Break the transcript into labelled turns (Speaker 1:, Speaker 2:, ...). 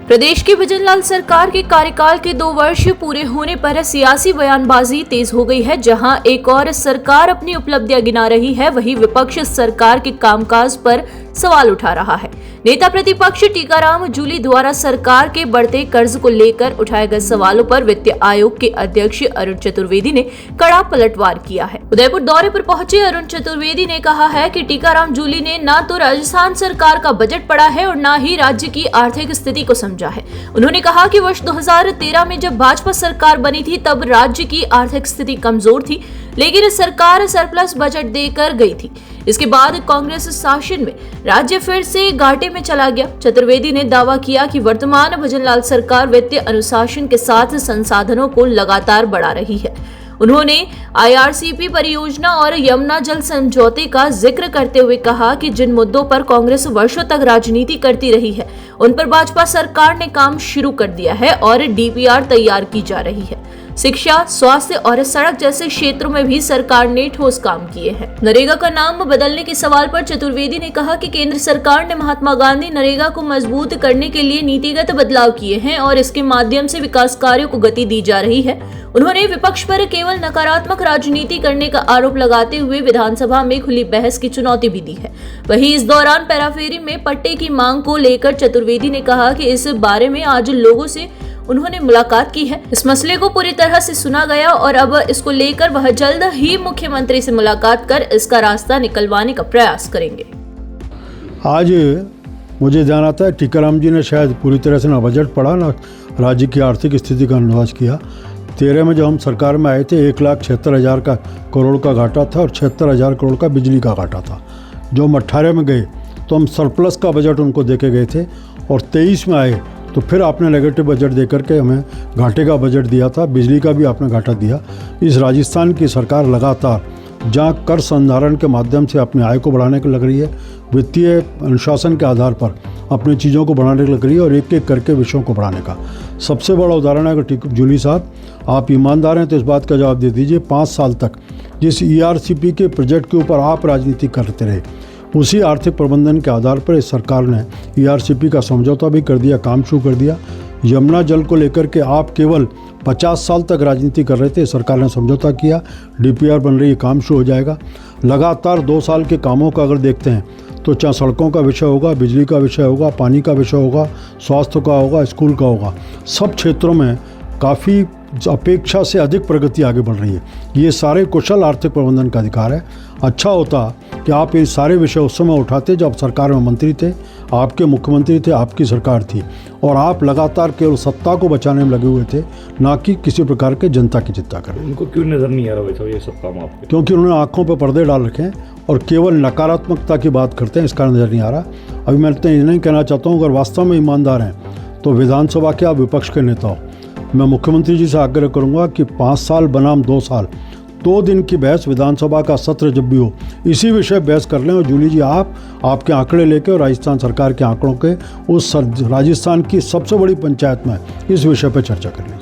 Speaker 1: प्रदेश की भजनलाल सरकार के कार्यकाल के 2 वर्ष पूरे होने पर सियासी बयानबाजी तेज हो गई है। जहां एक और सरकार अपनी उपलब्धियां गिना रही है, वहीं विपक्ष सरकार के कामकाज पर सवाल उठा रहा है। नेता प्रतिपक्ष टीकाराम जूली द्वारा सरकार के बढ़ते कर्ज को लेकर उठाए गए सवालों पर वित्त आयोग के अध्यक्ष अरुण चतुर्वेदी ने कड़ा पलटवार किया है। उदयपुर दौरे पर पहुंचे अरुण चतुर्वेदी ने कहा है कि टीकाराम जूली ने न तो राजस्थान सरकार का बजट पढ़ा है और न ही राज्य की आर्थिक स्थिति को समझा है। उन्होंने कहा कि वर्ष 2013 में जब भाजपा सरकार बनी थी तब राज्य की आर्थिक स्थिति कमजोर थी, लेकिन सरकार सरप्लस बजट देकर गई थी। इसके बाद कांग्रेस शासन में राज्य फिर से घाटे में चला गया। चतुर्वेदी ने दावा किया कि वर्तमान भजनलाल सरकार वित्तीय अनुशासन के साथ संसाधनों को लगातार बढ़ा रही है। उन्होंने IRCP परियोजना और यमुना जल समझौते का जिक्र करते हुए कहा कि जिन मुद्दों पर कांग्रेस वर्षों तक राजनीति करती रही है, उन पर भाजपा सरकार ने काम शुरू कर दिया है और DPR तैयार की जा रही है। शिक्षा, स्वास्थ्य और सड़क जैसे क्षेत्रों में भी सरकार ने ठोस काम किए हैं। नरेगा का नाम बदलने के सवाल पर चतुर्वेदी ने कहा कि केंद्र सरकार ने महात्मा गांधी नरेगा को मजबूत करने के लिए नीतिगत बदलाव किए हैं और इसके माध्यम से विकास कार्यों को गति दी जा रही है। उन्होंने विपक्ष पर केवल नकारात्मक राजनीति करने का आरोप लगाते हुए विधानसभा में खुली बहस की चुनौती भी दी है। वहीं इस दौरान पैराफेरी में पट्टे की मांग को लेकर चतुर्वेदी ने कहा कि इस बारे में आज लोगों से उन्होंने मुलाकात की है। इस मसले को पूरी तरह से सुना गया और अब इसको लेकर वह जल्द ही मुख्यमंत्री से मुलाकात कर इसका रास्ता निकलवाने का प्रयास करेंगे।
Speaker 2: आज मुझे ध्यान आता है टीकाराम जी ने शायद पूरी तरह से ना बजट पढ़ा ना राज्य की आर्थिक स्थिति का अनुवाद किया। 13 में जब हम सरकार में आए थे 1,76,000 करोड़ का घाटा था और 76,000 करोड़ का बिजली का घाटा था। जो हम 18 में गए तो हम सरप्लस का बजट उनको दे के गए थे और 23 में आए तो फिर आपने नेगेटिव बजट दे करके हमें घाटे का बजट दिया था। बिजली का भी आपने घाटा दिया। इस राजस्थान की सरकार लगातार जहाँ कर संधारण के माध्यम से अपने आय को बढ़ाने को लग रही है, वित्तीय अनुशासन के आधार पर अपनी चीज़ों को बढ़ाने को लग रही है और एक एक करके विषयों को बढ़ाने का सबसे बड़ा उदाहरण है कि जूली साहब आप ईमानदार हैं तो इस बात का जवाब दे दीजिए। 5 साल तक जिस ERCP के प्रोजेक्ट के ऊपर आप राजनीति करते रहे, उसी आर्थिक प्रबंधन के आधार पर इस सरकार ने ERCP का समझौता भी कर दिया, काम शुरू कर दिया। यमुना जल को लेकर के आप केवल 50 साल तक राजनीति कर रहे थे, सरकार ने समझौता किया, DPR बन रही है, काम शुरू हो जाएगा। लगातार 2 साल के कामों का अगर देखते हैं तो चाहे सड़कों का विषय होगा, बिजली का विषय होगा, पानी का विषय होगा, स्वास्थ्य का होगा, स्कूल का होगा, सब क्षेत्रों में काफ़ी अपेक्षा से अधिक प्रगति आगे बढ़ रही है। ये सारे कुशल आर्थिक प्रबंधन का अधिकार है। अच्छा होता कि आप ये सारे विषय उस समय उठाते जब सरकार में मंत्री थे, आपके मुख्यमंत्री थे, आपकी सरकार थी और आप लगातार केवल सत्ता को बचाने में लगे हुए थे, ना कि किसी प्रकार के जनता की चिंता करें।
Speaker 3: उनको क्यों नज़र नहीं आ रहा वैसा ये सब काम आपके?
Speaker 2: क्योंकि उन्होंने आँखों पर पर्दे डाल रखे हैं और केवल नकारात्मकता की बात करते हैं, इसका नज़र नहीं आ रहा। अभी मैं तो ये नहीं कहना चाहता हूँ, अगर वास्तव में ईमानदार हैं तो विधानसभा के आप विपक्ष के नेता हो, मैं मुख्यमंत्री जी से आग्रह करूंगा कि 5 साल बनाम 2 साल 2 दिन की बहस विधानसभा का सत्र जब भी हो इसी विषय बहस कर लें और जूली जी आप आपके आंकड़े लेके और राजस्थान सरकार के आंकड़ों के उस राजस्थान की सबसे बड़ी पंचायत में इस विषय पर चर्चा कर लें।